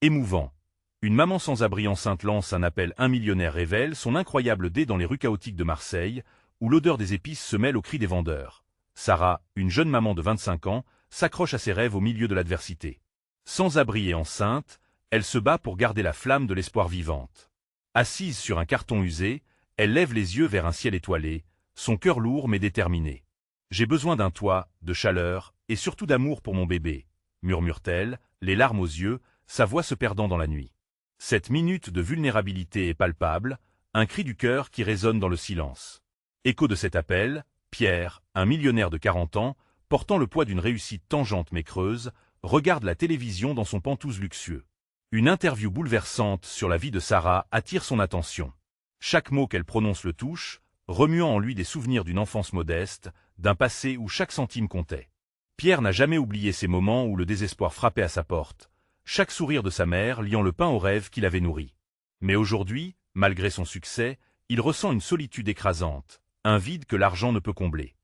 Émouvant. Une maman sans abri enceinte lance un appel. Un millionnaire révèle son incroyable dé dans les rues chaotiques de Marseille, où l'odeur des épices se mêle aux cris des vendeurs. Sarah, une jeune maman de 25 ans, s'accroche à ses rêves au milieu de l'adversité. Sans abri et enceinte, elle se bat pour garder la flamme de l'espoir vivante. Assise sur un carton usé, elle lève les yeux vers un ciel étoilé, son cœur lourd mais déterminé. « J'ai besoin d'un toit, de chaleur, et surtout d'amour pour mon bébé », murmure-t-elle, les larmes aux yeux, sa voix se perdant dans la nuit. Cette minute de vulnérabilité est palpable, un cri du cœur qui résonne dans le silence. Écho de cet appel, Pierre, un millionnaire de 40 ans, portant le poids d'une réussite tangente mais creuse, regarde la télévision dans son pantouse luxueux. Une interview bouleversante sur la vie de Sarah attire son attention. Chaque mot qu'elle prononce le touche, remuant en lui des souvenirs d'une enfance modeste, d'un passé où chaque centime comptait. Pierre n'a jamais oublié ces moments où le désespoir frappait à sa porte, chaque sourire de sa mère liant le pain aux rêves qu'il avait nourris. Mais aujourd'hui, malgré son succès, il ressent une solitude écrasante, un vide que l'argent ne peut combler.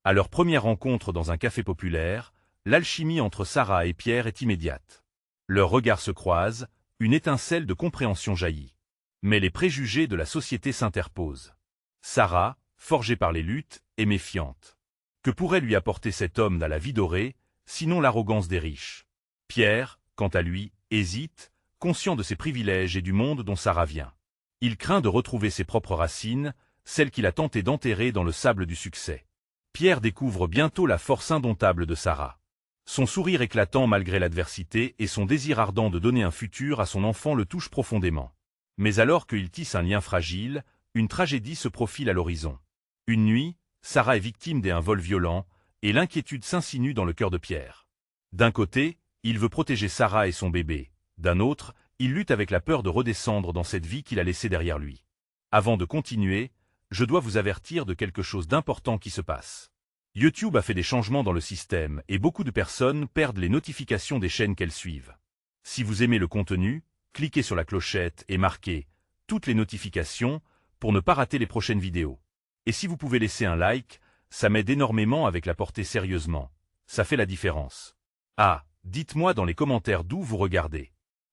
À leur première rencontre dans un café populaire, l'alchimie entre Sarah et Pierre est immédiate. Leurs regards se croisent, une étincelle de compréhension jaillit. Mais les préjugés de la société s'interposent. Sarah, forgée par les luttes, est méfiante. Que pourrait lui apporter cet homme à la vie dorée, sinon l'arrogance des riches? Pierre, quant à lui, hésite, conscient de ses privilèges et du monde dont Sarah vient. Il craint de retrouver ses propres racines, celles qu'il a tenté d'enterrer dans le sable du succès. Pierre découvre bientôt la force indomptable de Sarah. Son sourire éclatant malgré l'adversité et son désir ardent de donner un futur à son enfant le touchent profondément. Mais alors qu'il tisse un lien fragile, une tragédie se profile à l'horizon. Une nuit, Sarah est victime d'un vol violent, et l'inquiétude s'insinue dans le cœur de Pierre. D'un côté, il veut protéger Sarah et son bébé. D'un autre, il lutte avec la peur de redescendre dans cette vie qu'il a laissée derrière lui. Avant de continuer, je dois vous avertir de quelque chose d'important qui se passe. YouTube a fait des changements dans le système et beaucoup de personnes perdent les notifications des chaînes qu'elles suivent. Si vous aimez le contenu, cliquez sur la clochette et marquez « Toutes les notifications » pour ne pas rater les prochaines vidéos. Et si vous pouvez laisser un like, ça m'aide énormément avec la portée sérieusement. Ça fait la différence. Ah, dites-moi dans les commentaires d'où vous regardez.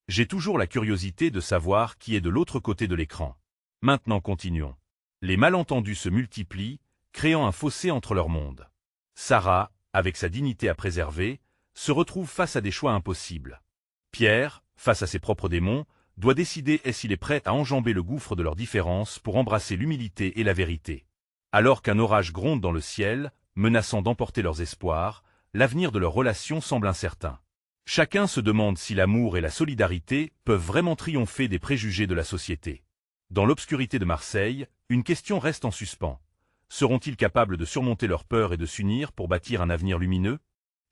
J'ai toujours la curiosité de savoir qui est de l'autre côté de l'écran. Maintenant continuons. Les malentendus se multiplient, créant un fossé entre leurs mondes. Sarah, avec sa dignité à préserver, se retrouve face à des choix impossibles. Pierre, face à ses propres démons, doit décider s'il est prêt à enjamber le gouffre de leurs différences pour embrasser l'humilité et la vérité. Alors qu'un orage gronde dans le ciel, menaçant d'emporter leurs espoirs, l'avenir de leur relation semble incertain. Chacun se demande si l'amour et la solidarité peuvent vraiment triompher des préjugés de la société. Dans l'obscurité de Marseille, une question reste en suspens. Seront-ils capables de surmonter leur peur et de s'unir pour bâtir un avenir lumineux?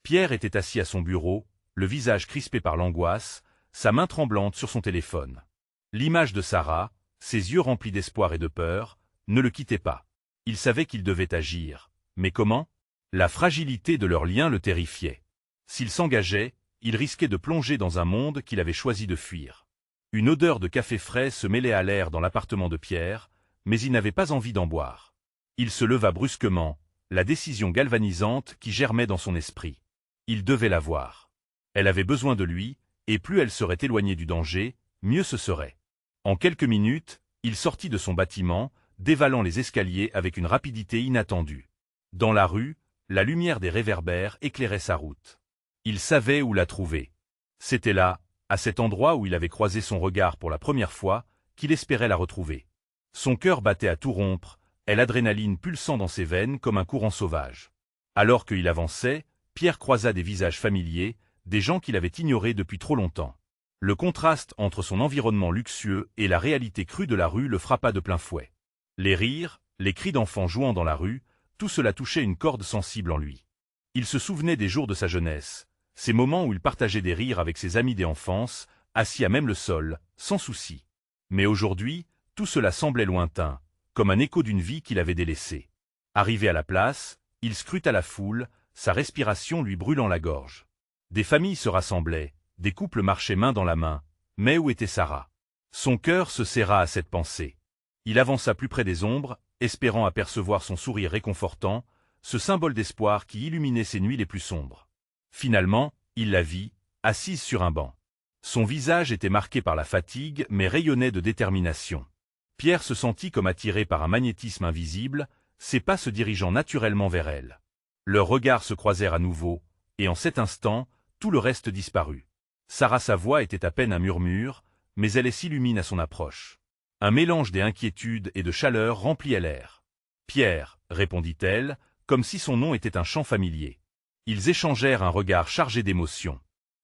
Pierre était assis à son bureau, le visage crispé par l'angoisse, sa main tremblante sur son téléphone. L'image de Sarah, ses yeux remplis d'espoir et de peur, ne le quittait pas. Il savait qu'il devait agir. Mais comment? La fragilité de leur lien le terrifiait. S'il s'engageait, il risquait de plonger dans un monde qu'il avait choisi de fuir. Une odeur de café frais se mêlait à l'air dans l'appartement de Pierre, mais il n'avait pas envie d'en boire. Il se leva brusquement, la décision galvanisante qui germait dans son esprit. Il devait la voir. Elle avait besoin de lui, et plus elle serait éloignée du danger, mieux ce serait. En quelques minutes, il sortit de son bâtiment, dévalant les escaliers avec une rapidité inattendue. Dans la rue, la lumière des réverbères éclairait sa route. Il savait où la trouver. C'était là, à cet endroit où il avait croisé son regard pour la première fois, qu'il espérait la retrouver. Son cœur battait à tout rompre, et l'adrénaline pulsant dans ses veines comme un courant sauvage. Alors qu'il avançait, Pierre croisa des visages familiers, des gens qu'il avait ignorés depuis trop longtemps. Le contraste entre son environnement luxueux et la réalité crue de la rue le frappa de plein fouet. Les rires, les cris d'enfants jouant dans la rue, tout cela touchait une corde sensible en lui. Il se souvenait des jours de sa jeunesse, ces moments où il partageait des rires avec ses amis d'enfance, assis à même le sol, sans souci. Mais aujourd'hui, tout cela semblait lointain, comme un écho d'une vie qu'il avait délaissée. Arrivé à la place, il scruta la foule, sa respiration lui brûlant la gorge. Des familles se rassemblaient, des couples marchaient main dans la main, mais où était Sarah? Son cœur se serra à cette pensée. Il avança plus près des ombres, espérant apercevoir son sourire réconfortant, ce symbole d'espoir qui illuminait ses nuits les plus sombres. Finalement, il la vit, assise sur un banc. Son visage était marqué par la fatigue mais rayonnait de détermination. Pierre se sentit comme attiré par un magnétisme invisible, ses pas se dirigeant naturellement vers elle. Leurs regards se croisèrent à nouveau, et en cet instant, tout le reste disparut. Sarah, sa voix était à peine un murmure, mais elle s'illumine à son approche. Un mélange d'inquiétude et de chaleur remplit l'air. « Pierre », répondit-elle, comme si son nom était un chant familier. Ils échangèrent un regard chargé d'émotion.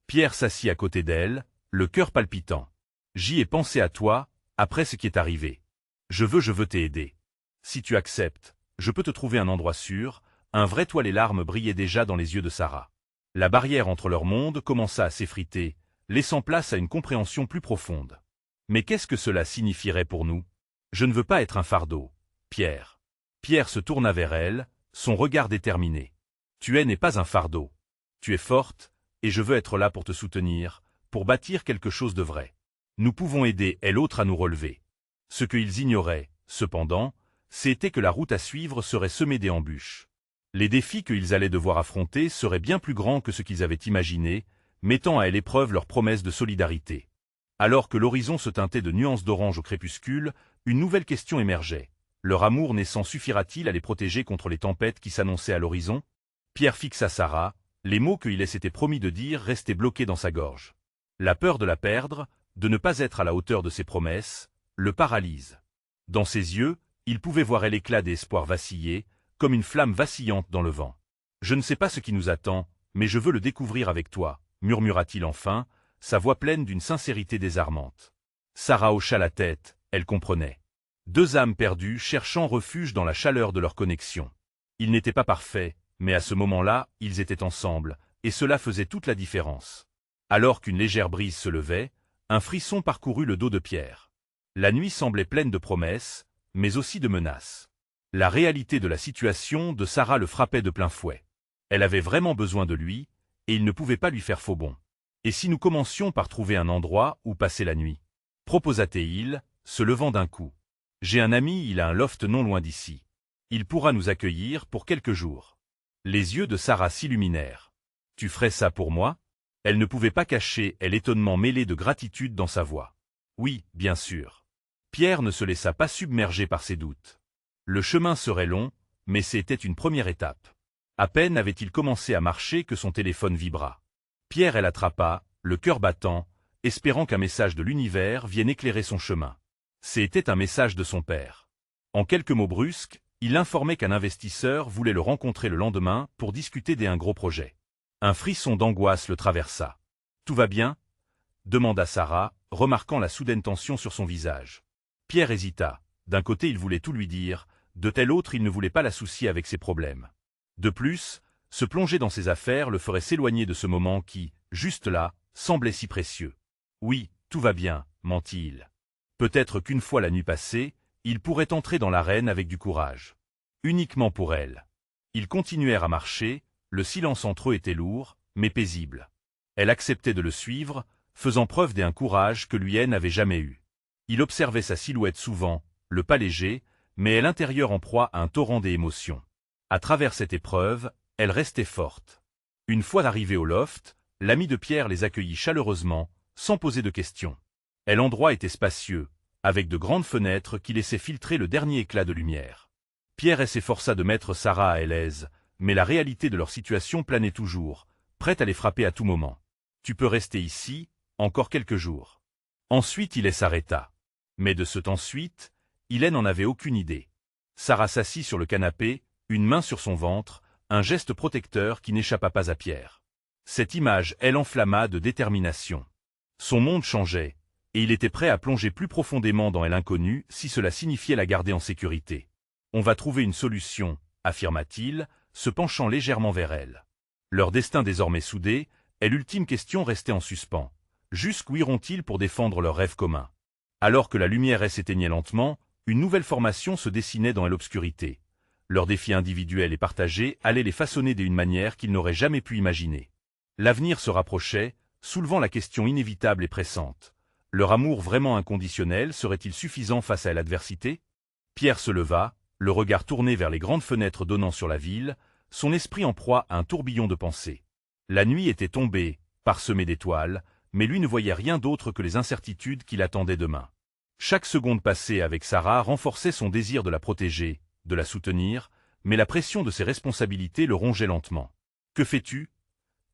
Pierre s'assit à côté d'elle, le cœur palpitant. « J'y ai pensé à toi, après ce qui est arrivé. Je veux t'aider. Si tu acceptes, je peux te trouver un endroit sûr. » Un vrai toit. Les larmes brillaient déjà dans les yeux de Sarah. La barrière entre leurs mondes commença à s'effriter, laissant place à une compréhension plus profonde. Mais qu'est-ce que cela signifierait pour nous? Je ne veux pas être un fardeau, Pierre. Pierre se tourna vers elle, son regard déterminé. Tu n'es pas un fardeau. Tu es forte, et je veux être là pour te soutenir, pour bâtir quelque chose de vrai. Nous pouvons aider l'autre à nous relever. Ce qu'ils ignoraient, cependant, c'était que la route à suivre serait semée d'embûches. Les défis qu'ils allaient devoir affronter seraient bien plus grands que ce qu'ils avaient imaginé, mettant à l'épreuve leur promesse de solidarité. Alors que l'horizon se teintait de nuances d'orange au crépuscule, une nouvelle question émergeait. Leur amour naissant suffira-t-il à les protéger contre les tempêtes qui s'annonçaient à l'horizon? Pierre fixa Sarah, les mots qu'il s'était promis de dire restaient bloqués dans sa gorge. La peur de la perdre, de ne pas être à la hauteur de ses promesses, le paralyse. Dans ses yeux, il pouvait voir l'éclat d'espoir vaciller, comme une flamme vacillante dans le vent. « Je ne sais pas ce qui nous attend, mais je veux le découvrir avec toi, » murmura-t-il enfin, sa voix pleine d'une sincérité désarmante. Sarah hocha la tête, elle comprenait. Deux âmes perdues cherchant refuge dans la chaleur de leur connexion. Ils n'étaient pas parfaits, mais à ce moment-là, ils étaient ensemble, et cela faisait toute la différence. Alors qu'une légère brise se levait, un frisson parcourut le dos de Pierre. La nuit semblait pleine de promesses, mais aussi de menaces. La réalité de la situation de Sarah le frappait de plein fouet. Elle avait vraiment besoin de lui, et il ne pouvait pas lui faire faux bond. « Et si nous commencions par trouver un endroit où passer la nuit » proposa-t-il, se levant d'un coup. « J'ai un ami, il a un loft non loin d'ici. Il pourra nous accueillir pour quelques jours. » Les yeux de Sarah s'illuminèrent. « Tu ferais ça pour moi ?» Elle ne pouvait pas cacher l'étonnement mêlé de gratitude dans sa voix. « Oui, bien sûr. » Pierre ne se laissa pas submerger par ses doutes. Le chemin serait long, mais c'était une première étape. À peine avait-il commencé à marcher que son téléphone vibra. Pierre l'attrapa, le cœur battant, espérant qu'un message de l'univers vienne éclairer son chemin. C'était un message de son père. En quelques mots brusques, il informait qu'un investisseur voulait le rencontrer le lendemain pour discuter d'un gros projet. Un frisson d'angoisse le traversa. « Tout va bien ?» demanda Sarah, remarquant la soudaine tension sur son visage. Pierre hésita. D'un côté il voulait tout lui dire, de tel autre il ne voulait pas l'associer avec ses problèmes. De plus, se plonger dans ses affaires le ferait s'éloigner de ce moment qui, juste là, semblait si précieux. « Oui, tout va bien », mentit-il. Peut-être qu'une fois la nuit passée, il pourrait entrer dans l'arène avec du courage. Uniquement pour elle. Ils continuèrent à marcher, le silence entre eux était lourd, mais paisible. Elle acceptait de le suivre, faisant preuve d'un courage que lui n'avait jamais eu. Il observait sa silhouette souvent, le pas léger, mais l'intérieur en proie à un torrent d'émotions. À travers cette épreuve, elle restait forte. Une fois arrivée au loft, l'ami de Pierre les accueillit chaleureusement, sans poser de questions. L'endroit était spacieux, avec de grandes fenêtres qui laissaient filtrer le dernier éclat de lumière. Pierre s'efforça de mettre Sarah à l'aise, mais la réalité de leur situation planait toujours, prête à les frapper à tout moment. « Tu peux rester ici, encore quelques jours. » Ensuite il s'arrêta. Mais de ce ensuite, il n'en avait aucune idée. Sarah s'assit sur le canapé, une main sur son ventre, un geste protecteur qui n'échappa pas à Pierre. Cette image, enflamma de détermination. Son monde changeait, et il était prêt à plonger plus profondément dans l'inconnu si cela signifiait la garder en sécurité. « On va trouver une solution », affirma-t-il, se penchant légèrement vers elle. Leur destin désormais soudé, l'ultime question restait en suspens. Jusqu'où iront-ils pour défendre leurs rêves communs? Alors que la lumière s'éteignait lentement, une nouvelle formation se dessinait dans l'obscurité. Leurs défis individuels et partagés allaient les façonner d'une manière qu'ils n'auraient jamais pu imaginer. L'avenir se rapprochait, soulevant la question inévitable et pressante. Leur amour vraiment inconditionnel serait-il suffisant face à l'adversité? Pierre se leva, le regard tourné vers les grandes fenêtres donnant sur la ville, son esprit en proie à un tourbillon de pensées. La nuit était tombée, parsemée d'étoiles, mais lui ne voyait rien d'autre que les incertitudes qui l'attendaient demain. Chaque seconde passée avec Sarah renforçait son désir de la protéger, de la soutenir, mais la pression de ses responsabilités le rongeait lentement. « Que fais-tu »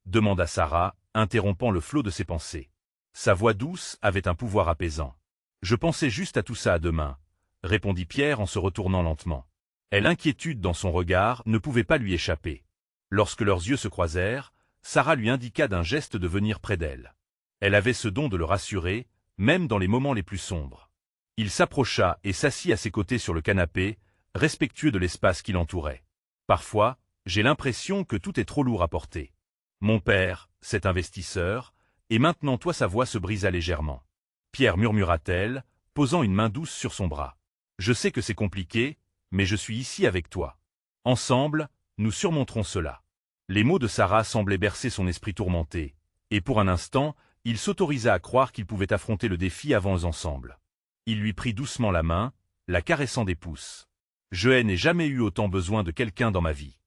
demanda Sarah, interrompant le flot de ses pensées. Sa voix douce avait un pouvoir apaisant. « Je pensais juste à tout ça à demain », répondit Pierre en se retournant lentement. L'inquiétude dans son regard ne pouvait pas lui échapper. Lorsque leurs yeux se croisèrent, Sarah lui indiqua d'un geste de venir près d'elle. Elle avait ce don de le rassurer, même dans les moments les plus sombres. Il s'approcha et s'assit à ses côtés sur le canapé, respectueux de l'espace qui l'entourait. « Parfois, j'ai l'impression que tout est trop lourd à porter. Mon père, cet investisseur, et maintenant toi » sa voix se brisa légèrement. « Pierre » murmura-t-elle, posant une main douce sur son bras. « Je sais que c'est compliqué, mais je suis ici avec toi. Ensemble, nous surmonterons cela. » Les mots de Sarah semblaient bercer son esprit tourmenté, et pour un instant, il s'autorisa à croire qu'ils pouvaient affronter le défi avant eux ensemble. Il lui prit doucement la main, la caressant des pouces. « Je n'ai jamais eu autant besoin de quelqu'un dans ma vie. »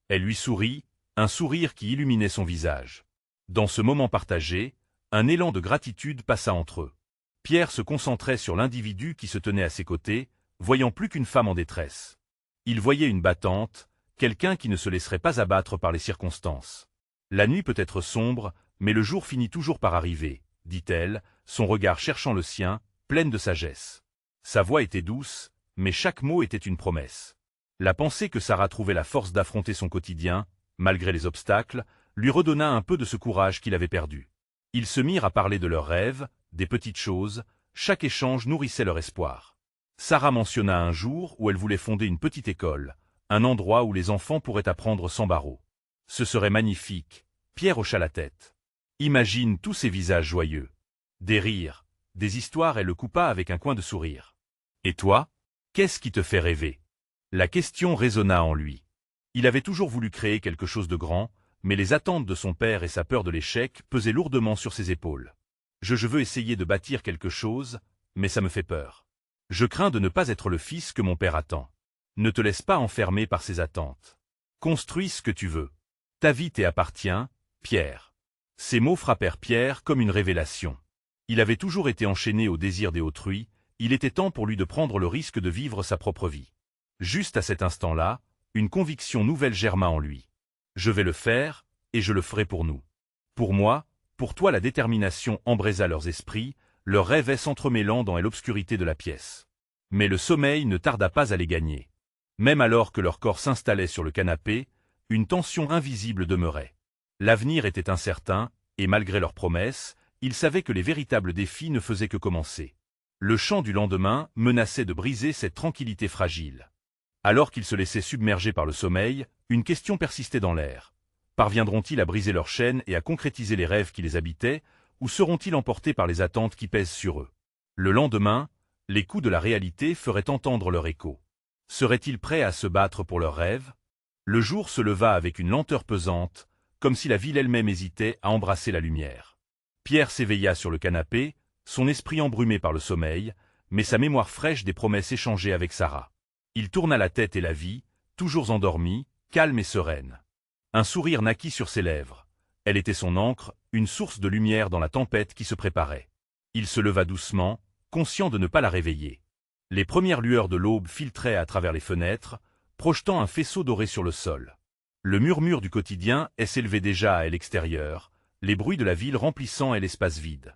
Elle lui sourit, un sourire qui illuminait son visage. Dans ce moment partagé, un élan de gratitude passa entre eux. Pierre se concentrait sur l'individu qui se tenait à ses côtés, voyant plus qu'une femme en détresse. Il voyait une battante, quelqu'un qui ne se laisserait pas abattre par les circonstances. « La nuit peut être sombre, mais le jour finit toujours par arriver, » dit-elle, son regard cherchant le sien, pleine de sagesse. Sa voix était douce, mais chaque mot était une promesse. La pensée que Sarah trouvait la force d'affronter son quotidien, malgré les obstacles, lui redonna un peu de ce courage qu'il avait perdu. Ils se mirent à parler de leurs rêves, des petites choses, chaque échange nourrissait leur espoir. Sarah mentionna un jour où elle voulait fonder une petite école, un endroit où les enfants pourraient apprendre sans barreaux. Ce serait magnifique, Pierre hocha la tête. Imagine tous ces visages joyeux. Des rires, des histoires, elle le coupa avec un coin de sourire. Et toi, qu'est-ce qui te fait rêver? La question résonna en lui. Il avait toujours voulu créer quelque chose de grand, mais les attentes de son père et sa peur de l'échec pesaient lourdement sur ses épaules. Je veux essayer de bâtir quelque chose, mais ça me fait peur. Je crains de ne pas être le fils que mon père attend. Ne te laisse pas enfermer par ses attentes. Construis ce que tu veux. Ta vie t'appartient, Pierre. Ces mots frappèrent Pierre comme une révélation. Il avait toujours été enchaîné au désir des autrui, il était temps pour lui de prendre le risque de vivre sa propre vie. Juste à cet instant-là, une conviction nouvelle germa en lui. Je vais le faire, et je le ferai pour nous. Pour moi, pour toi. La détermination embrasa leurs esprits, leurs rêves s'entremêlant dans l'obscurité de la pièce. Mais le sommeil ne tarda pas à les gagner. Même alors que leur corps s'installait sur le canapé, une tension invisible demeurait. L'avenir était incertain, et malgré leurs promesses, ils savaient que les véritables défis ne faisaient que commencer. Le chant du lendemain menaçait de briser cette tranquillité fragile. Alors qu'ils se laissaient submerger par le sommeil, une question persistait dans l'air. Parviendront-ils à briser leur chaîne et à concrétiser les rêves qui les habitaient, ou seront-ils emportés par les attentes qui pèsent sur eux? Le lendemain, les coups de la réalité feraient entendre leur écho. Seraient-ils prêts à se battre pour leurs rêves? Le jour se leva avec une lenteur pesante, comme si la ville elle-même hésitait à embrasser la lumière. Pierre s'éveilla sur le canapé, son esprit embrumé par le sommeil, mais sa mémoire fraîche des promesses échangées avec Sarah. Il tourna la tête et la vit, toujours endormie, calme et sereine. Un sourire naquit sur ses lèvres. Elle était son ancre, une source de lumière dans la tempête qui se préparait. Il se leva doucement, conscient de ne pas la réveiller. Les premières lueurs de l'aube filtraient à travers les fenêtres, projetant un faisceau doré sur le sol. Le murmure du quotidien s'élevait déjà à l'extérieur, les bruits de la ville remplissant l'espace vide.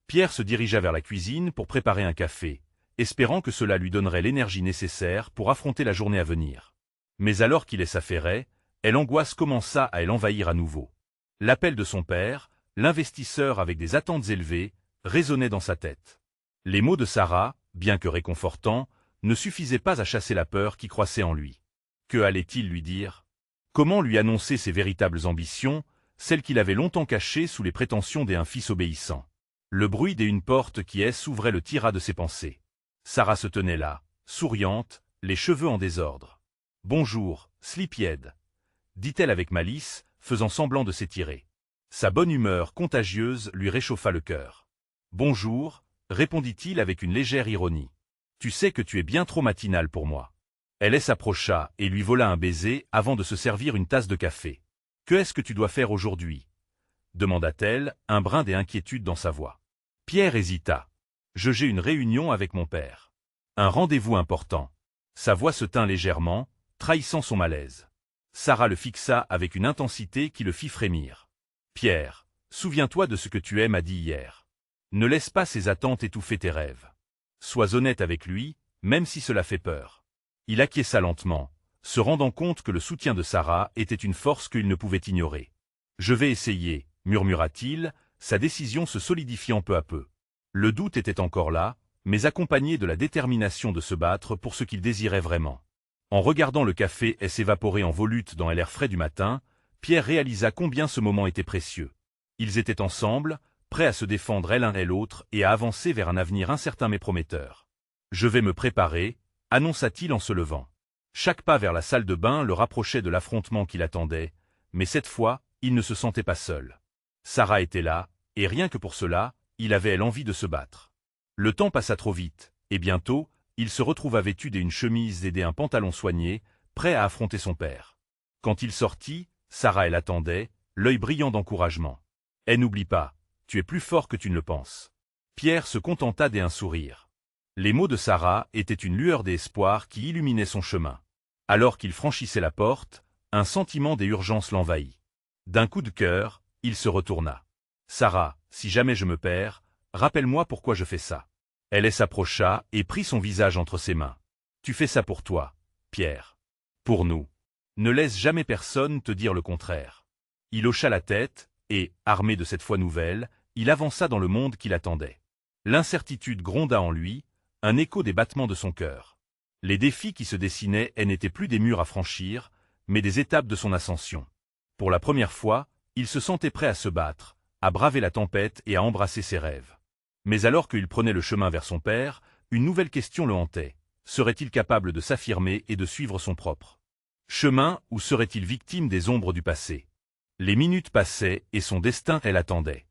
Pierre se dirigea vers la cuisine pour préparer un café, espérant que cela lui donnerait l'énergie nécessaire pour affronter la journée à venir. Mais alors qu'il s'affairait, l'angoisse commença à l'envahir à nouveau. L'appel de son père, l'investisseur avec des attentes élevées, résonnait dans sa tête. Les mots de Sarah, bien que réconfortants, ne suffisaient pas à chasser la peur qui croissait en lui. Que allait-il lui dire? Comment lui annoncer ses véritables ambitions, celles qu'il avait longtemps cachées sous les prétentions d'un fils obéissant? Le bruit d'une porte qui s'ouvrait le tira de ses pensées. Sarah se tenait là, souriante, les cheveux en désordre. « Bonjour, Sleepyhead » dit-elle avec malice, faisant semblant de s'étirer. Sa bonne humeur contagieuse lui réchauffa le cœur. « Bonjour » répondit-il avec une légère ironie. « Tu sais que tu es bien trop matinale pour moi. » Elle s'approcha et lui vola un baiser avant de se servir une tasse de café. « Que est-ce que tu dois faire aujourd'hui » demanda-t-elle, un brin d'inquiétude dans sa voix. Pierre hésita. J'ai une réunion avec mon père. Un rendez-vous important. Sa voix se tint légèrement, trahissant son malaise. Sarah le fixa avec une intensité qui le fit frémir. Pierre, souviens-toi de ce que tu m'a dit hier. Ne laisse pas ces attentes étouffer tes rêves. Sois honnête avec lui, même si cela fait peur. Il acquiesça lentement, se rendant compte que le soutien de Sarah était une force qu'il ne pouvait ignorer. Je vais essayer, murmura-t-il, sa décision se solidifiant peu à peu. Le doute était encore là, mais accompagné de la détermination de se battre pour ce qu'il désirait vraiment. En regardant le café s'évaporer en volutes dans l'air frais du matin, Pierre réalisa combien ce moment était précieux. Ils étaient ensemble, prêts à se défendre l'un et l'autre et à avancer vers un avenir incertain mais prometteur. « Je vais me préparer », annonça-t-il en se levant. Chaque pas vers la salle de bain le rapprochait de l'affrontement qui l'attendait, mais cette fois, il ne se sentait pas seul. Sarah était là, et rien que pour cela, il avait l'envie de se battre. Le temps passa trop vite, et bientôt, il se retrouva vêtu d'une chemise et d'un pantalon soigné, prêt à affronter son père. Quand il sortit, Sarah l'attendait, l'œil brillant d'encouragement. « N'oublie pas, tu es plus fort que tu ne le penses. » Pierre se contenta d'un sourire. Les mots de Sarah étaient une lueur d'espoir qui illuminait son chemin. Alors qu'il franchissait la porte, un sentiment d'urgence l'envahit. D'un coup de cœur, il se retourna. « Sarah, si jamais je me perds, rappelle-moi pourquoi je fais ça. » Elle s'approcha et prit son visage entre ses mains. « Tu fais ça pour toi, Pierre. Pour nous. Ne laisse jamais personne te dire le contraire. » Il hocha la tête et, armé de cette foi nouvelle, il avança dans le monde qui l'attendait. L'incertitude gronda en lui, un écho des battements de son cœur. Les défis qui se dessinaient n'étaient plus des murs à franchir, mais des étapes de son ascension. Pour la première fois, il se sentait prêt à se battre, à braver la tempête et à embrasser ses rêves. Mais alors qu'il prenait le chemin vers son père, une nouvelle question le hantait. Serait-il capable de s'affirmer et de suivre son propre chemin, ou serait-il victime des ombres du passé? Les minutes passaient et son destin l'attendait.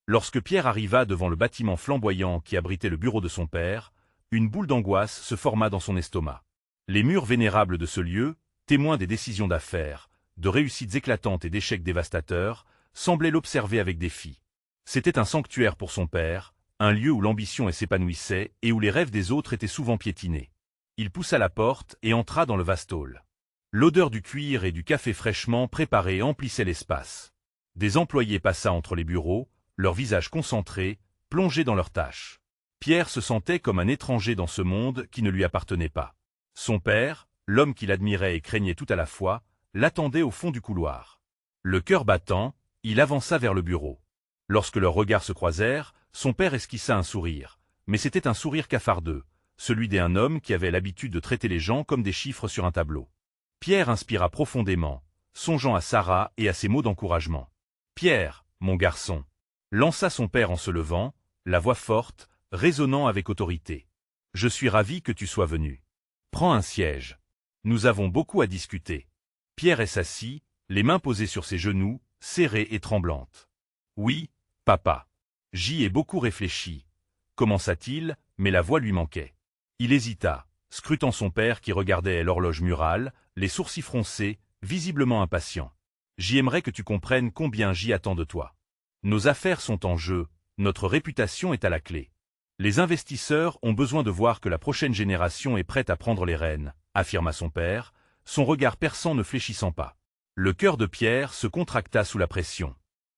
Lorsque Pierre arriva devant le bâtiment flamboyant qui abritait le bureau de son père, une boule d'angoisse se forma dans son estomac. Les murs vénérables de ce lieu, témoins des décisions d'affaires, de réussites éclatantes et d'échecs dévastateurs, semblaient l'observer avec défi. C'était un sanctuaire pour son père, un lieu où l'ambition s'épanouissait et où les rêves des autres étaient souvent piétinés. Il poussa la porte et entra dans le vaste hall. L'odeur du cuir et du café fraîchement préparé emplissait l'espace. Des employés passaient entre les bureaux, leurs visages concentrés, plongés dans leurs tâches. Pierre se sentait comme un étranger dans ce monde qui ne lui appartenait pas. Son père, l'homme qu'il admirait et craignait tout à la fois, l'attendait au fond du couloir. Le cœur battant, il avança vers le bureau. Lorsque leurs regards se croisèrent, son père esquissa un sourire, mais c'était un sourire cafardeux, celui d'un homme qui avait l'habitude de traiter les gens comme des chiffres sur un tableau. Pierre inspira profondément, songeant à Sarah et à ses mots d'encouragement. « Pierre, mon garçon !» lança son père en se levant, la voix forte, résonnant avec autorité. « Je suis ravi que tu sois venu. Prends un siège. Nous avons beaucoup à discuter. » Pierre s'assit, les mains posées sur ses genoux, serrées et tremblantes. « Oui, papa. J'y ai beaucoup réfléchi. » commença-t-il, mais la voix lui manquait. Il hésita, scrutant son père qui regardait l'horloge murale, les sourcils froncés, visiblement impatient. « J'aimerais que tu comprennes combien j'y attends de toi. Nos affaires sont en jeu, notre réputation est à la clé. Les investisseurs ont besoin de voir que la prochaine génération est prête à prendre les rênes, » affirma son père, son regard perçant ne fléchissant pas. Le cœur de Pierre se contracta sous la pression.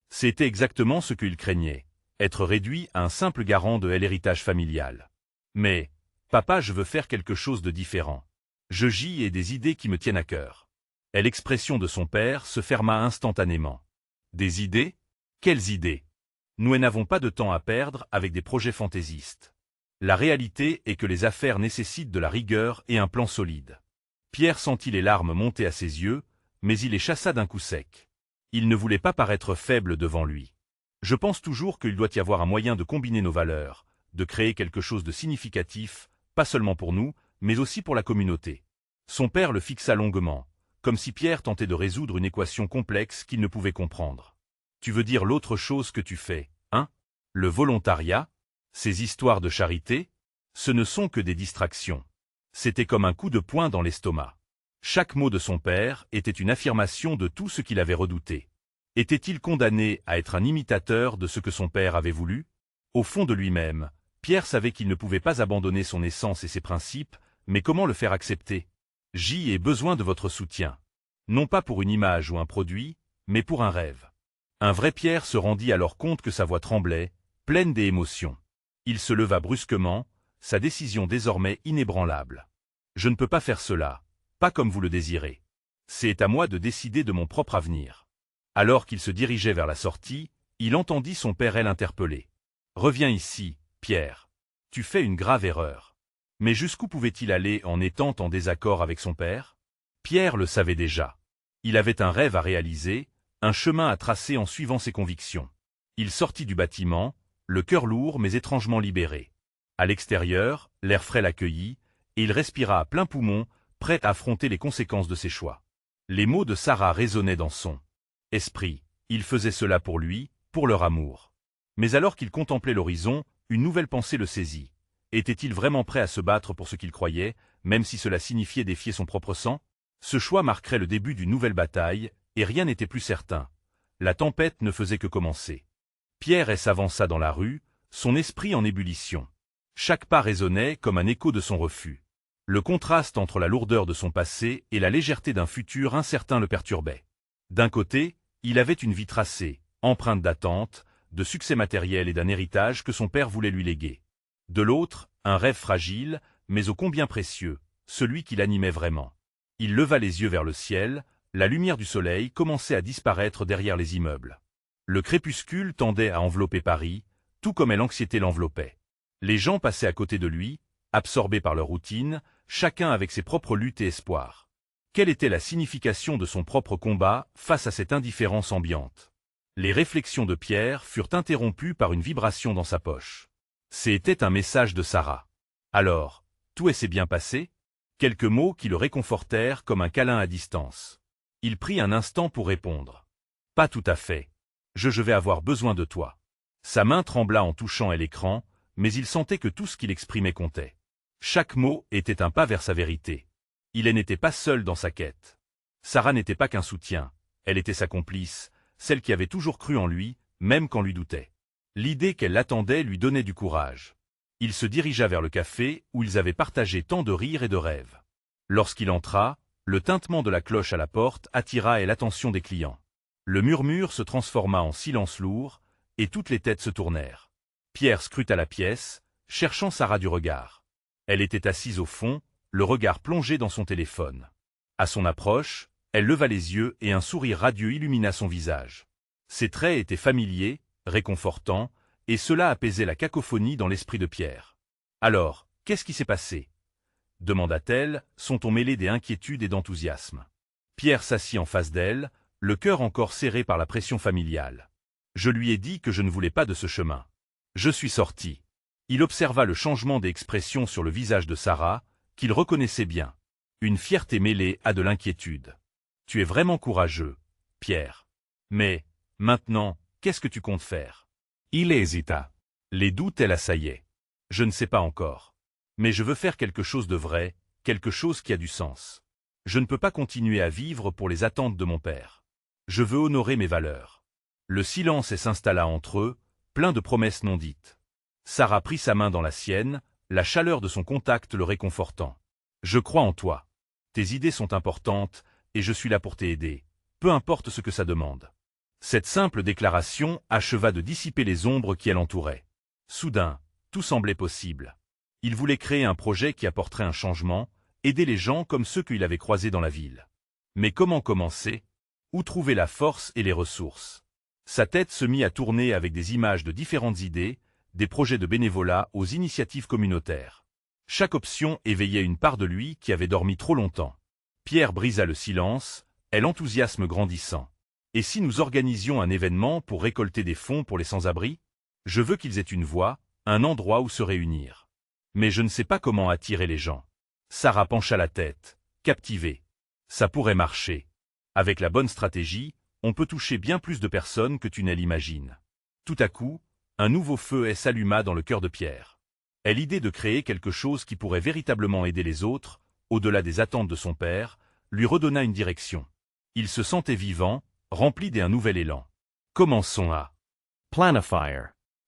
C'était exactement ce qu'il craignait, être réduit à un simple garant de l'héritage familial. « Mais, papa, je veux faire quelque chose de différent. J'y ai des idées qui me tiennent à cœur. » L'expression de son père se ferma instantanément. « Des idées? Quelles idées? Nous n'avons pas de temps à perdre avec des projets fantaisistes. La réalité est que les affaires nécessitent de la rigueur et un plan solide. » Pierre sentit les larmes monter à ses yeux, mais il les chassa d'un coup sec. Il ne voulait pas paraître faible devant lui. « Je pense toujours qu'il doit y avoir un moyen de combiner nos valeurs, de créer quelque chose de significatif, pas seulement pour nous, mais aussi pour la communauté. » Son père le fixa longuement, comme si Pierre tentait de résoudre une équation complexe qu'il ne pouvait comprendre. « Tu veux dire l'autre chose que tu fais, hein? Le volontariat? Ces histoires de charité? Ce ne sont que des distractions. » C'était comme un coup de poing dans l'estomac. Chaque mot de son père était une affirmation de tout ce qu'il avait redouté. Était-il condamné à être un imitateur de ce que son père avait voulu? Au fond de lui-même, Pierre savait qu'il ne pouvait pas abandonner son essence et ses principes, mais comment le faire accepter? J'ai besoin de votre soutien. Non pas pour une image ou un produit, mais pour un rêve. Un vrai Pierre se rendit alors compte que sa voix tremblait, pleine d'émotions. Il se leva brusquement, sa décision désormais inébranlable. Je ne peux pas faire cela, pas comme vous le désirez. C'est à moi de décider de mon propre avenir. Alors qu'il se dirigeait vers la sortie, il entendit son père l'interpeller. Reviens ici, Pierre. Tu fais une grave erreur. Mais jusqu'où pouvait-il aller en étant en désaccord avec son père? Pierre le savait déjà. Il avait un rêve à réaliser, un chemin à tracer en suivant ses convictions. Il sortit du bâtiment, le cœur lourd mais étrangement libéré. À l'extérieur, l'air frais l'accueillit, et il respira à plein poumon, prêt à affronter les conséquences de ses choix. Les mots de Sarah résonnaient dans son esprit. Il faisait cela pour lui, pour leur amour. Mais alors qu'il contemplait l'horizon, une nouvelle pensée le saisit. Était-il vraiment prêt à se battre pour ce qu'il croyait, même si cela signifiait défier son propre sang? Ce choix marquerait le début d'une nouvelle bataille, et rien n'était plus certain. La tempête ne faisait que commencer. Pierre s'avança dans la rue, son esprit en ébullition. Chaque pas résonnait comme un écho de son refus. Le contraste entre la lourdeur de son passé et la légèreté d'un futur incertain le perturbait. D'un côté, il avait une vie tracée, empreinte d'attentes, de succès matériel et d'un héritage que son père voulait lui léguer. De l'autre, un rêve fragile, mais ô combien précieux, celui qui l'animait vraiment. Il leva les yeux vers le ciel, la lumière du soleil commençait à disparaître derrière les immeubles. Le crépuscule tendait à envelopper Paris, tout comme l'anxiété l'enveloppait. Les gens passaient à côté de lui, absorbés par leur routine, chacun avec ses propres luttes et espoirs. Quelle était la signification de son propre combat face à cette indifférence ambiante? Les réflexions de Pierre furent interrompues par une vibration dans sa poche. C'était un message de Sarah. Alors, tout s'est bien passé? Quelques mots qui le réconfortèrent comme un câlin à distance. Il prit un instant pour répondre. Pas tout à fait. Je vais avoir besoin de toi. Sa main trembla en touchant l'écran, mais il sentait que tout ce qu'il exprimait comptait. Chaque mot était un pas vers sa vérité. Il n'était pas seul dans sa quête. Sarah n'était pas qu'un soutien, elle était sa complice, celle qui avait toujours cru en lui, même quand lui doutait. L'idée qu'elle l'attendait lui donnait du courage. Il se dirigea vers le café où ils avaient partagé tant de rires et de rêves. Lorsqu'il entra, le tintement de la cloche à la porte attira l'attention des clients. Le murmure se transforma en silence lourd, et toutes les têtes se tournèrent. Pierre scruta la pièce, cherchant Sarah du regard. Elle était assise au fond, le regard plongé dans son téléphone. À son approche, elle leva les yeux et un sourire radieux illumina son visage. Ses traits étaient familiers, réconfortants, et cela apaisait la cacophonie dans l'esprit de Pierre. « Alors, qu'est-ce qui s'est passé ?» demanda-t-elle, son ton mêlé d'inquiétude et d'enthousiasme. Pierre s'assit en face d'elle, le cœur encore serré par la pression familiale. « Je lui ai dit que je ne voulais pas de ce chemin. Je suis sorti. » Il observa le changement d'expression sur le visage de Sarah, qu'il reconnaissait bien. Une fierté mêlée à de l'inquiétude. « Tu es vraiment courageux, Pierre. Mais, maintenant, qu'est-ce que tu comptes faire ?» Il hésita. Les doutes l'assaillaient. « Je ne sais pas encore. Mais je veux faire quelque chose de vrai, quelque chose qui a du sens. Je ne peux pas continuer à vivre pour les attentes de mon père. Je veux honorer mes valeurs. » Le silence s'installa entre eux, plein de promesses non dites. Sarah prit sa main dans la sienne, la chaleur de son contact le réconfortant. « Je crois en toi. Tes idées sont importantes, et je suis là pour t'aider, peu importe ce que ça demande. » Cette simple déclaration acheva de dissiper les ombres qui l'entouraient. Soudain, tout semblait possible. Il voulait créer un projet qui apporterait un changement, aider les gens comme ceux qu'il avait croisés dans la ville. Mais comment commencer? Où trouver la force et les ressources? Sa tête se mit à tourner avec des images de différentes idées, des projets de bénévolat aux initiatives communautaires. Chaque option éveillait une part de lui qui avait dormi trop longtemps. Pierre brisa le silence, l'enthousiasme grandissant. « Et si nous organisions un événement pour récolter des fonds pour les sans-abri? Je veux qu'ils aient une voix, un endroit où se réunir. Mais je ne sais pas comment attirer les gens. » Sarah pencha la tête, captivée. Ça pourrait marcher. Avec la bonne stratégie, on peut toucher bien plus de personnes que tu ne l'imagines. Tout à coup, un nouveau feu s'alluma dans le cœur de Pierre. L'idée de créer quelque chose qui pourrait véritablement aider les autres, au-delà des attentes de son père, lui redonna une direction. Il se sentait vivant, rempli d'un nouvel élan. Commençons à Planifier.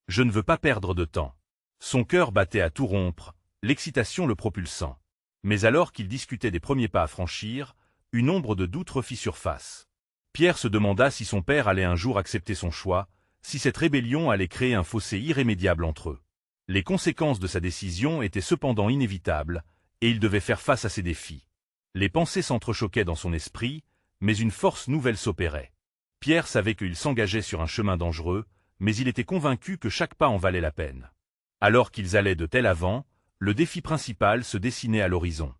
Je ne veux pas perdre de temps. Son cœur battait à tout rompre, l'excitation le propulsant. Mais alors qu'il discutait des premiers pas à franchir, une ombre de doute refit surface. Pierre se demanda si son père allait un jour accepter son choix, si cette rébellion allait créer un fossé irrémédiable entre eux. Les conséquences de sa décision étaient cependant inévitables, et il devait faire face à ces défis. Les pensées s'entrechoquaient dans son esprit, mais une force nouvelle s'opérait. Pierre savait qu'il s'engageait sur un chemin dangereux, mais il était convaincu que chaque pas en valait la peine. Alors qu'ils allaient de tel avant, le défi principal se dessinait à l'horizon.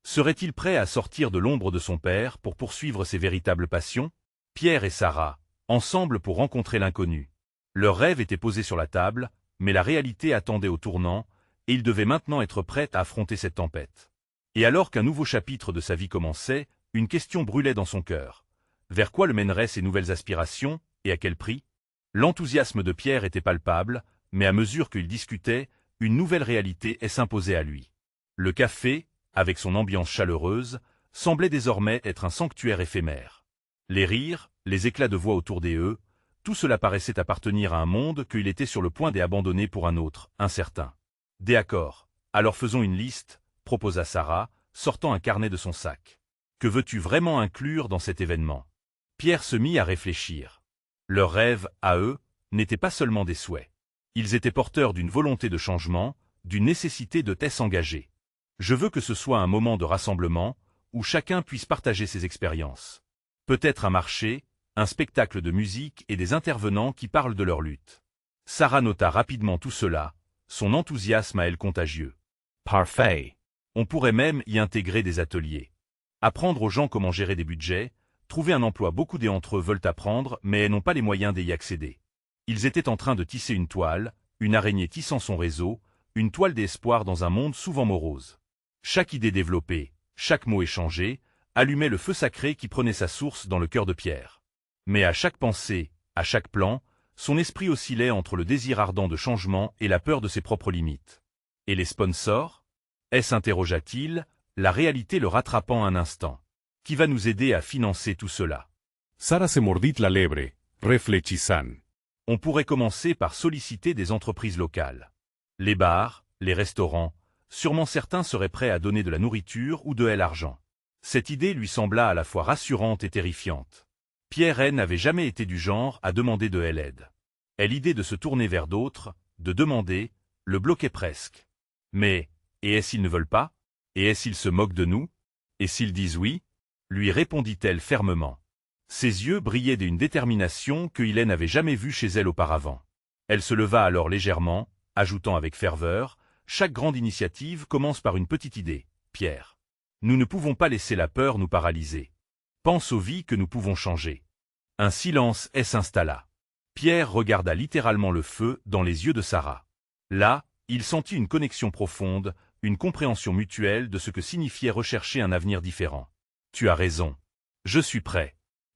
Serait-il prêt à sortir de l'ombre de son père pour poursuivre ses véritables passions? Pierre et Sarah, ensemble pour rencontrer l'inconnu. Leur rêve était posé sur la table, mais la réalité attendait au tournant, et il devait maintenant être prêt à affronter cette tempête. Et alors qu'un nouveau chapitre de sa vie commençait, une question brûlait dans son cœur. Vers quoi le mèneraient ses nouvelles aspirations, et à quel prix? L'enthousiasme de Pierre était palpable, mais à mesure qu'il discutait, une nouvelle réalité s'imposait à lui. Le café, avec son ambiance chaleureuse, semblait désormais être un sanctuaire éphémère. Les rires, les éclats de voix autour des tout cela paraissait appartenir à un monde qu'il était sur le point d'abandonner pour un autre, incertain. D'accord, alors faisons une liste, proposa Sarah, sortant un carnet de son sac. Que veux-tu vraiment inclure dans cet événement? Pierre se mit à réfléchir. Leurs rêves, à eux, n'étaient pas seulement des souhaits. Ils étaient porteurs d'une volonté de changement, d'une nécessité de s'engager. Je veux que ce soit un moment de rassemblement, où chacun puisse partager ses expériences. Peut-être un marché, un spectacle de musique et des intervenants qui parlent de leur lutte. Sarah nota rapidement tout cela, son enthousiasme à elle contagieux. Parfait. On pourrait même y intégrer des ateliers. Apprendre aux gens comment gérer des budgets, trouver un emploi. Beaucoup d'entre eux veulent apprendre, mais n'ont pas les moyens d'y accéder. Ils étaient en train de tisser une toile, une araignée tissant son réseau, une toile d'espoir dans un monde souvent morose. Chaque idée développée, chaque mot échangé, allumait le feu sacré qui prenait sa source dans le cœur de Pierre. Mais à chaque pensée, à chaque plan, son esprit oscillait entre le désir ardent de changement et la peur de ses propres limites. Et les sponsors? S'interrogea-t-il, la réalité le rattrapant un instant. Qui va nous aider à financer tout cela? Sara se mordit la lebre, réfléchissant. On pourrait commencer par solliciter des entreprises locales. Les bars, les restaurants, sûrement certains seraient prêts à donner de la nourriture ou de l'argent. Cette idée lui sembla à la fois rassurante et terrifiante. Pierre n'avait jamais été du genre à demander de l'aide. Et l'idée de se tourner vers d'autres, de demander, le bloquait presque. Mais, et s'ils ne veulent pas? Et s'ils se moquent de nous? Et s'ils disent oui? Lui répondit-elle fermement. Ses yeux brillaient d'une détermination que Hélène n'avait jamais vue chez elle auparavant. Elle se leva alors légèrement, ajoutant avec ferveur, « Chaque grande initiative commence par une petite idée, Pierre. Nous ne pouvons pas laisser la peur nous paralyser. Pense aux vies que nous pouvons changer. » Un silence s'installa. Pierre regarda littéralement le feu dans les yeux de Sarah. Là, il sentit une connexion profonde, une compréhension mutuelle de ce que signifiait rechercher un avenir différent. « Tu as raison. Je suis prêt. »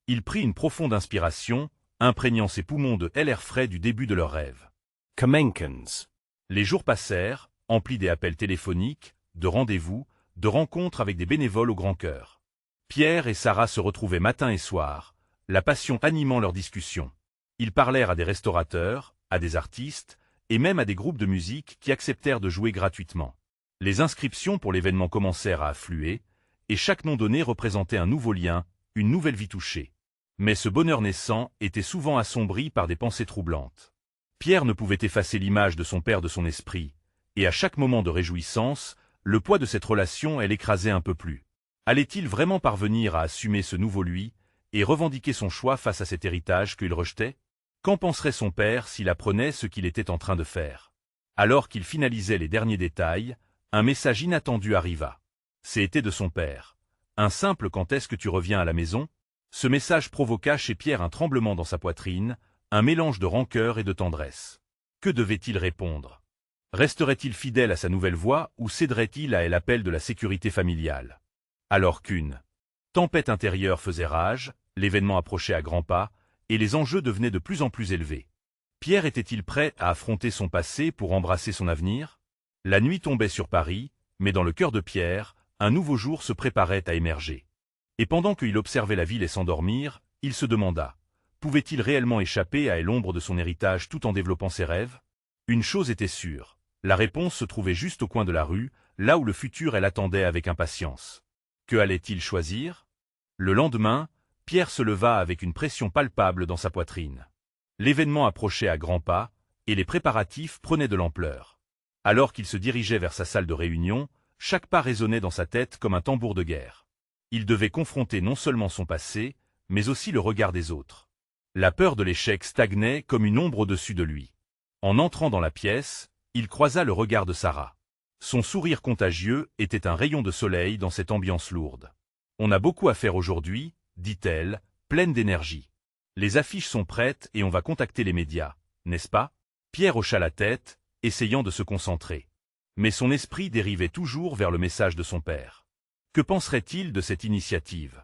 Il prit une profonde inspiration, imprégnant ses poumons de l'air frais du début de leur rêve. Kamenkins. Les jours passèrent, emplis des appels téléphoniques, de rendez-vous, de rencontres avec des bénévoles au grand cœur. Pierre et Sarah se retrouvaient matin et soir, la passion animant leurs discussions. Ils parlèrent à des restaurateurs, à des artistes, et même à des groupes de musique qui acceptèrent de jouer gratuitement. Les inscriptions pour l'événement commencèrent à affluer, et chaque nom donné représentait un nouveau lien, une nouvelle vie touchée. Mais ce bonheur naissant était souvent assombri par des pensées troublantes. Pierre ne pouvait effacer l'image de son père de son esprit, et à chaque moment de réjouissance, le poids de cette relation l'écrasait un peu plus. Allait-il vraiment parvenir à assumer ce nouveau lui, et revendiquer son choix face à cet héritage qu'il rejetait? Qu'en penserait son père s'il apprenait ce qu'il était en train de faire? Alors qu'il finalisait les derniers détails, un message inattendu arriva. C'était de son père. Un simple « Quand est-ce que tu reviens à la maison ?» Ce message provoqua chez Pierre un tremblement dans sa poitrine, un mélange de rancœur et de tendresse. Que devait-il répondre? Resterait-il fidèle à sa nouvelle voie ou céderait-il à l'appel de la sécurité familiale? Alors qu'une tempête intérieure faisait rage, l'événement approchait à grands pas, et les enjeux devenaient de plus en plus élevés. Pierre était-il prêt à affronter son passé pour embrasser son avenir? La nuit tombait sur Paris, mais dans le cœur de Pierre, un nouveau jour se préparait à émerger. Et pendant qu'il observait la ville s'endormir, Il se demanda. Pouvait-il réellement échapper à l'ombre de son héritage tout en développant ses rêves? Une chose était sûre. La réponse se trouvait juste au coin de la rue, là où le futur l'attendait avec impatience. Que allait-il choisir? Le lendemain, Pierre se leva avec une pression palpable dans sa poitrine. L'événement approchait à grands pas, et les préparatifs prenaient de l'ampleur. Alors qu'il se dirigeait vers sa salle de réunion, chaque pas résonnait dans sa tête comme un tambour de guerre. Il devait confronter non seulement son passé, mais aussi le regard des autres. La peur de l'échec stagnait comme une ombre au-dessus de lui. En entrant dans la pièce, il croisa le regard de Sarah. Son sourire contagieux était un rayon de soleil dans cette ambiance lourde. « On a beaucoup à faire aujourd'hui », dit-elle, pleine d'énergie. « Les affiches sont prêtes et on va contacter les médias, n'est-ce pas ?» Pierre hocha la tête, essayant de se concentrer. Mais son esprit dérivait toujours vers le message de son père. Que penserait-il de cette initiative?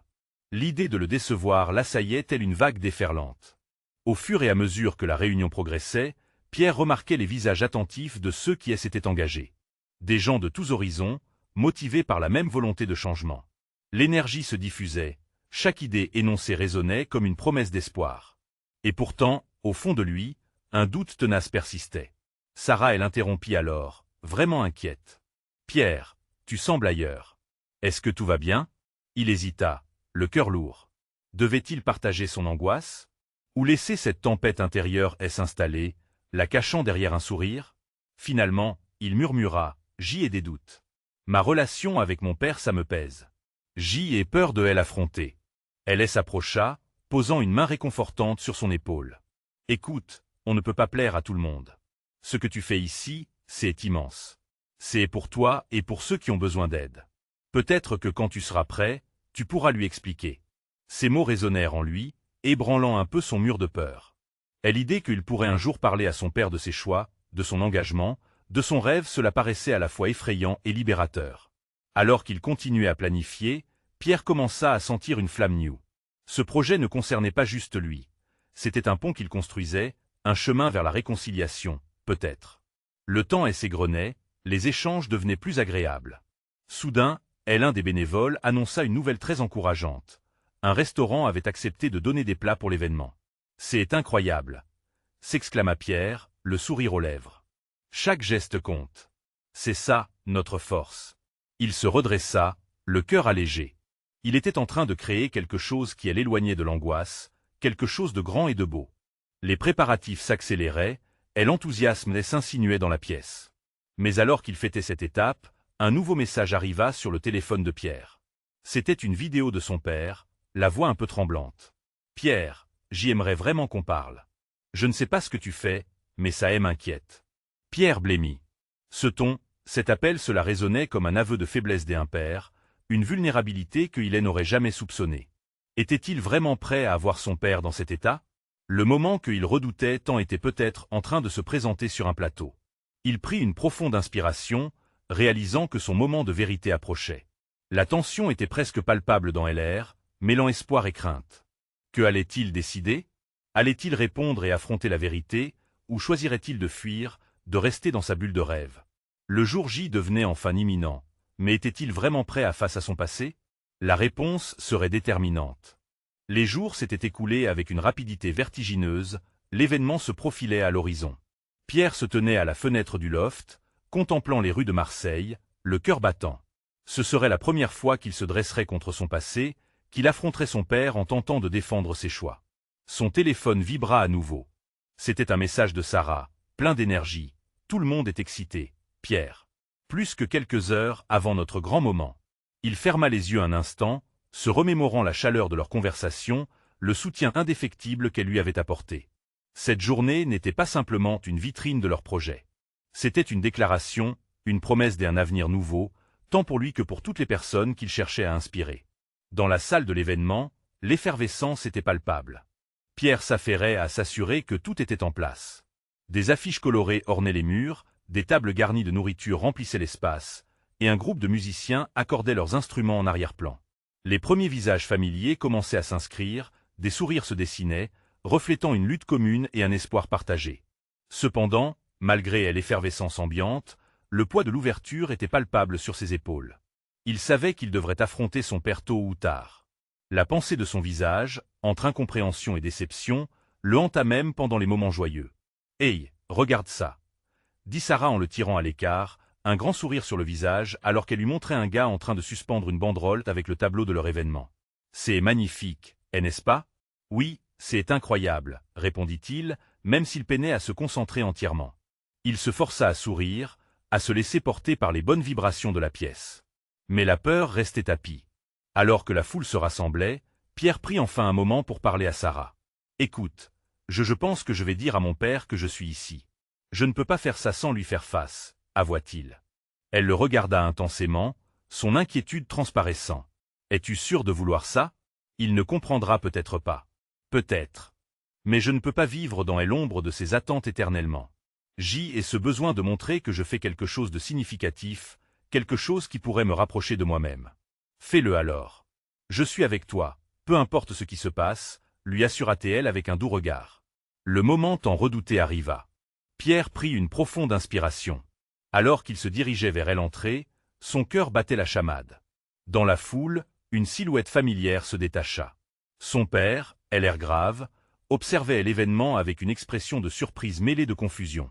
L'idée de le décevoir l'assaillait telle une vague déferlante. Au fur et à mesure que la réunion progressait, Pierre remarquait les visages attentifs de ceux qui s'étaient engagés. Des gens de tous horizons, motivés par la même volonté de changement. L'énergie se diffusait, chaque idée énoncée résonnait comme une promesse d'espoir. Et pourtant, au fond de lui, un doute tenace persistait. Sarah l'interrompit alors, vraiment inquiète. « Pierre, tu sembles ailleurs. Est-ce que tout va bien ?» Il hésita, le cœur lourd. Devait-il partager son angoisse? Ou laisser cette tempête intérieure s'installer, la cachant derrière un sourire? Finalement, il murmura, « J'y ai des doutes. Ma relation avec mon père ça me pèse. J'y ai peur de l'affronter. » Elle s'approcha, posant une main réconfortante sur son épaule. « Écoute, on ne peut pas plaire à tout le monde. Ce que tu fais ici, c'est immense. C'est pour toi et pour ceux qui ont besoin d'aide. Peut-être que quand tu seras prêt, tu pourras lui expliquer. » Ces mots résonnèrent en lui, ébranlant un peu son mur de peur. Et l'idée qu'il pourrait un jour parler à son père de ses choix, de son engagement, de son rêve, cela paraissait à la fois effrayant et libérateur. Alors qu'il continuait à planifier, Pierre commença à sentir une flamme nue. Ce projet ne concernait pas juste lui. C'était un pont qu'il construisait, un chemin vers la réconciliation, peut-être. Le temps s'égrenait, les échanges devenaient plus agréables. Soudain, l'un des bénévoles annonça une nouvelle très encourageante. Un restaurant avait accepté de donner des plats pour l'événement. « C'est incroyable !» s'exclama Pierre, le sourire aux lèvres. « Chaque geste compte. C'est ça, notre force. » Il se redressa, le cœur allégé. Il était en train de créer quelque chose qui l'éloignait de l'angoisse, quelque chose de grand et de beau. Les préparatifs s'accéléraient, et l'enthousiasme s'insinuait dans la pièce. Mais alors qu'il fêtait cette étape, un nouveau message arriva sur le téléphone de Pierre. C'était une vidéo de son père, la voix un peu tremblante. « Pierre, j'y aimerais vraiment qu'on parle. Je ne sais pas ce que tu fais, mais ça m'inquiète. » Pierre blêmit. Ce ton, cet appel, cela résonnait comme un aveu de faiblesse des impairs, une vulnérabilité qu'il n'aurait jamais soupçonnée. Était-il vraiment prêt à avoir son père dans cet état? Le moment qu'il redoutait tant était peut-être en train de se présenter sur un plateau. Il prit une profonde inspiration, réalisant que son moment de vérité approchait. La tension était presque palpable dans l'air, mêlant espoir et crainte. Que allait-il décider? Allait-il répondre et affronter la vérité, ou choisirait-il de fuir, de rester dans sa bulle de rêve? Le jour J devenait enfin imminent, mais était-il vraiment prêt à face à son passé? La réponse serait déterminante. Les jours s'étaient écoulés avec une rapidité vertigineuse, l'événement se profilait à l'horizon. Pierre se tenait à la fenêtre du loft, contemplant les rues de Marseille, le cœur battant. Ce serait la première fois qu'il se dresserait contre son passé, qu'il affronterait son père en tentant de défendre ses choix. Son téléphone vibra à nouveau. C'était un message de Sarah, plein d'énergie. Tout le monde est excité, Pierre. Plus que quelques heures avant notre grand moment. Il ferma les yeux un instant, se remémorant la chaleur de leur conversation, le soutien indéfectible qu'elle lui avait apporté. Cette journée n'était pas simplement une vitrine de leur projet. C'était une déclaration, une promesse d'un avenir nouveau, tant pour lui que pour toutes les personnes qu'il cherchait à inspirer. Dans la salle de l'événement, l'effervescence était palpable. Pierre s'affairait à s'assurer que tout était en place. Des affiches colorées ornaient les murs, des tables garnies de nourriture remplissaient l'espace, et un groupe de musiciens accordaient leurs instruments en arrière-plan. Les premiers visages familiers commençaient à s'inscrire, des sourires se dessinaient, reflétant une lutte commune et un espoir partagé. Cependant, malgré l'effervescence ambiante, le poids de l'ouverture était palpable sur ses épaules. Il savait qu'il devrait affronter son père tôt ou tard. La pensée de son visage, entre incompréhension et déception, le hanta même pendant les moments joyeux. « Hey, regarde ça !» dit Sarah en le tirant à l'écart, un grand sourire sur le visage alors qu'elle lui montrait un gars en train de suspendre une banderole avec le tableau de leur événement. « C'est magnifique, n'est-ce pas ?»« Oui, c'est incroyable, » répondit-il, même s'il peinait à se concentrer entièrement. Il se força à sourire, à se laisser porter par les bonnes vibrations de la pièce. Mais la peur restait tapie. Alors que la foule se rassemblait, Pierre prit enfin un moment pour parler à Sarah. « Écoute, je pense que je vais dire à mon père que je suis ici. Je ne peux pas faire ça sans lui faire face, avoua-t-il. Elle le regarda intensément, son inquiétude transparaissant. « Es-tu sûr de vouloir ça? Il ne comprendra peut-être pas. Peut-être. Mais je ne peux pas vivre dans l'ombre de ses attentes éternellement. J'ai ce besoin de montrer que je fais quelque chose de significatif, quelque chose qui pourrait me rapprocher de moi-même. Fais-le alors. Je suis avec toi, peu importe ce qui se passe, lui assura-t-elle avec un doux regard. Le moment tant redouté arriva. Pierre prit une profonde inspiration. Alors qu'il se dirigeait vers elle entrée, son cœur battait la chamade. Dans la foule, une silhouette familière se détacha. Son père, l'air grave, observait l'événement avec une expression de surprise mêlée de confusion.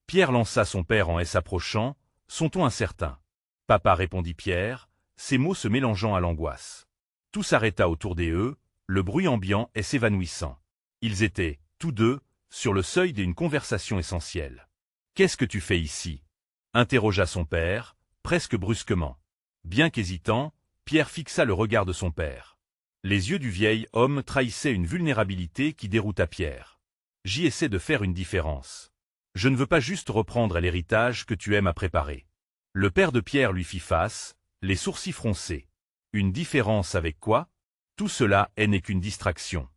Pierre lança son père en s'approchant, son ton incertain. « Papa, » répondit Pierre, ses mots se mélangeant à l'angoisse. Tout s'arrêta autour d'eux, le bruit ambiant s'évanouissant. Ils étaient, tous deux, sur le seuil d'une conversation essentielle. « Qu'est-ce que tu fais ici ?» interrogea son père, presque brusquement. Bien qu'hésitant, Pierre fixa le regard de son père. Les yeux du vieil homme trahissaient une vulnérabilité qui dérouta Pierre. « J'y essaie de faire une différence. Je ne veux pas juste reprendre l'héritage que tu aimes à préparer. » Le père de Pierre lui fit face, les sourcils froncés. Une différence avec quoi? Tout cela n'est qu'une distraction.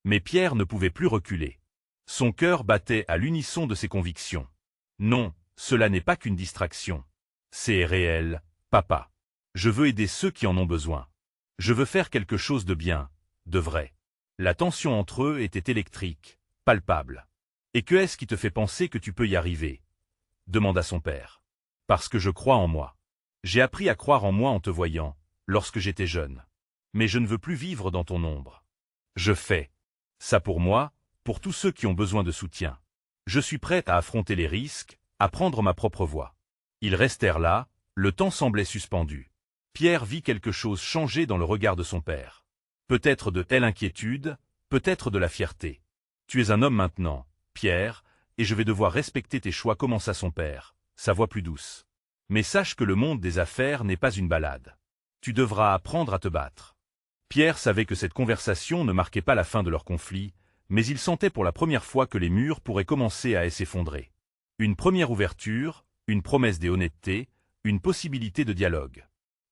Mais Pierre ne pouvait plus reculer. Son cœur battait à l'unisson de ses convictions. Non, cela n'est pas qu'une distraction. C'est réel, papa. Je veux aider ceux qui en ont besoin. Je veux faire quelque chose de bien, de vrai. La tension entre eux était électrique, palpable. Et que est-ce qui te fait penser que tu peux y arriver? Demanda son père. Parce que je crois en moi. J'ai appris à croire en moi en te voyant, lorsque j'étais jeune. Mais je ne veux plus vivre dans ton ombre. Je fais ça pour moi, pour tous ceux qui ont besoin de soutien. Je suis prêt à affronter les risques, à prendre ma propre voie. Ils restèrent là, le temps semblait suspendu. Pierre vit quelque chose changer dans le regard de son père. Peut-être de telle inquiétude, peut-être de la fierté. Tu es un homme maintenant, Pierre, et je vais devoir respecter tes choix, commença son père, sa voix plus douce. Mais sache que le monde des affaires n'est pas une balade. Tu devras apprendre à te battre. Pierre savait que cette conversation ne marquait pas la fin de leur conflit, mais il sentait pour la première fois que les murs pourraient commencer à s'effondrer. Une première ouverture, une promesse d'honnêteté, une possibilité de dialogue.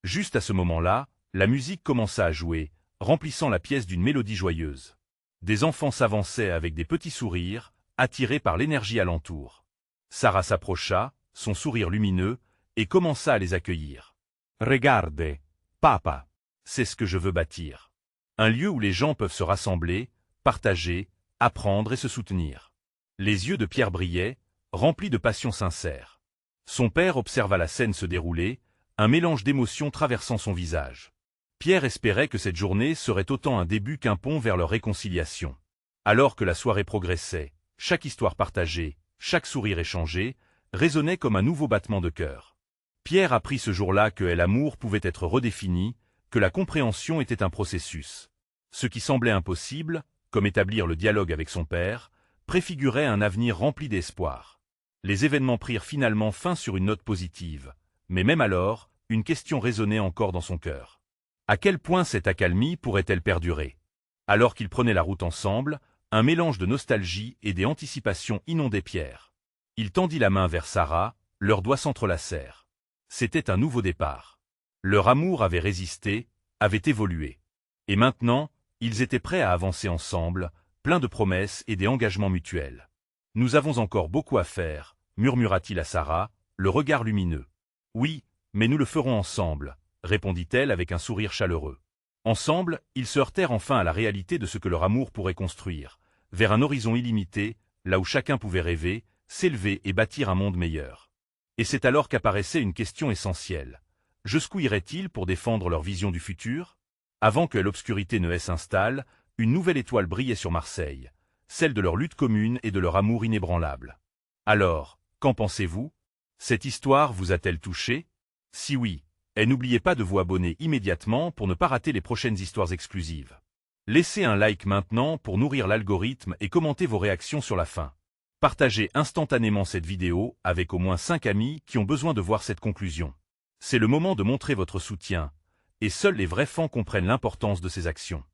Juste à ce moment-là, la musique commença à jouer, remplissant la pièce d'une mélodie joyeuse. Des enfants s'avançaient avec des petits sourires, attirés par l'énergie alentour. Sarah s'approcha, son sourire lumineux, et commença à les accueillir. « Regarde, papa, c'est ce que je veux bâtir. Un lieu où les gens peuvent se rassembler, partager, apprendre et se soutenir. » Les yeux de Pierre brillaient, remplis de passion sincère. Son père observa la scène se dérouler, un mélange d'émotions traversant son visage. Pierre espérait que cette journée serait autant un début qu'un pont vers leur réconciliation. Alors que la soirée progressait, chaque histoire partagée, chaque sourire échangé, résonnait comme un nouveau battement de cœur. Pierre apprit ce jour-là que l'amour pouvait être redéfini, que la compréhension était un processus. Ce qui semblait impossible, comme établir le dialogue avec son père, préfigurait un avenir rempli d'espoir. Les événements prirent finalement fin sur une note positive, mais même alors, une question résonnait encore dans son cœur. À quel point cette accalmie pourrait-elle perdurer? Alors qu'ils prenaient la route ensemble, un mélange de nostalgie et des anticipations inondait Pierre. Il tendit la main vers Sarah, leurs doigts s'entrelacèrent. C'était un nouveau départ. Leur amour avait résisté, avait évolué. Et maintenant, ils étaient prêts à avancer ensemble, pleins de promesses et des engagements mutuels. « Nous avons encore beaucoup à faire, » murmura-t-il à Sarah, le regard lumineux. « Oui, mais nous le ferons ensemble, » répondit-elle avec un sourire chaleureux. Ensemble, ils se heurtèrent enfin à la réalité de ce que leur amour pourrait construire, vers un horizon illimité, là où chacun pouvait rêver, s'élever et bâtir un monde meilleur. Et c'est alors qu'apparaissait une question essentielle. Jusqu'où iraient-ils pour défendre leur vision du futur? Avant que l'obscurité ne s'installe, Une nouvelle étoile brillait sur Marseille, celle de leur lutte commune et de leur amour inébranlable. Alors, qu'en pensez-vous? Cette histoire vous a-t-elle touché? Si oui, n'oubliez pas de vous abonner immédiatement pour ne pas rater les prochaines histoires exclusives. Laissez un like maintenant pour nourrir l'algorithme et commentez vos réactions sur la fin. Partagez instantanément cette vidéo avec au moins 5 amis qui ont besoin de voir cette conclusion. C'est le moment de montrer votre soutien, et seuls les vrais fans comprennent l'importance de ces actions.